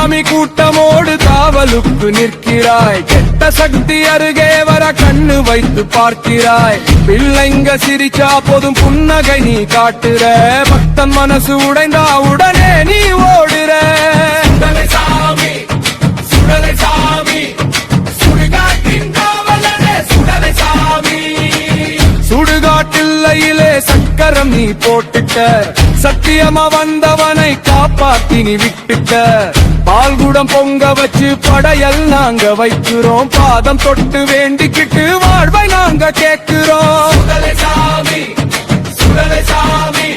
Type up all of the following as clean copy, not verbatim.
சாமி கூட்டமோடு காவலுக்கு நிற்கிறாய் கெட்ட சக்தி அருகே வர கண்ணு வைத்து பார்க்கிறாய் பிள்ளைங்க சிரிச்சா போதும் புன்னகை நீ காட்டுற பக்தன் மனசு உடைந்தா உடனே நீ ஓடுற சுடலை சாமி சுடலை சாமி சுடுகாட்டின் காவலனே சுடலை சாமி சுடுகாட்டில்லையிலே சக்கரம் நீ போட்டுட்ட சத்தியமா வந்தவனை காப்பாத்தி நீ விட்டுட்ட பால்குடம் பொங்க வச்சு படையல் நாங்க வைக்கிறோம் பாதம் தொட்டு வேண்டிக்கிட்டு வாழ்வை நாங்க கேட்கிறோம் சுடலை சாமி சுடலை சாமி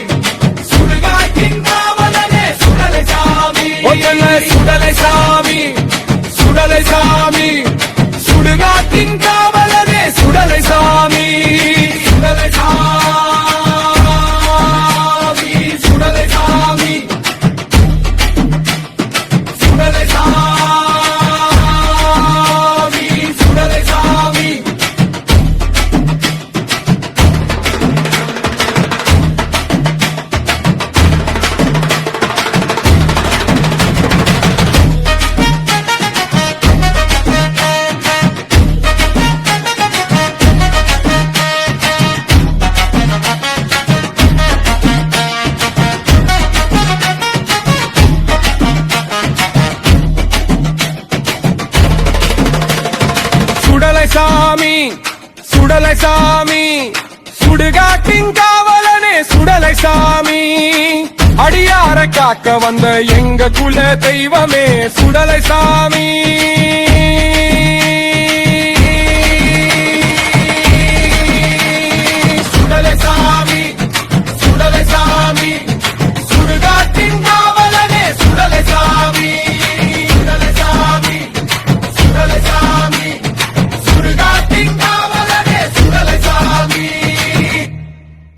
சுடுகாட்டின் காவலனே சுடலை சாமி சுடலை சாமி சுடலை சாமி சுடுகாட்டின் காவலனே சுடலை சாமி சுடலை சாமி சுடலை சாமி சுடலை சாமி சுடலை சாமி சுடலை சாமி சுடலை சாமி சுடுகாட்டின் காவலனே சுடலை சாமி அடியார காக்க வந்த எங்க குல தெய்வமே சுடலை சாமி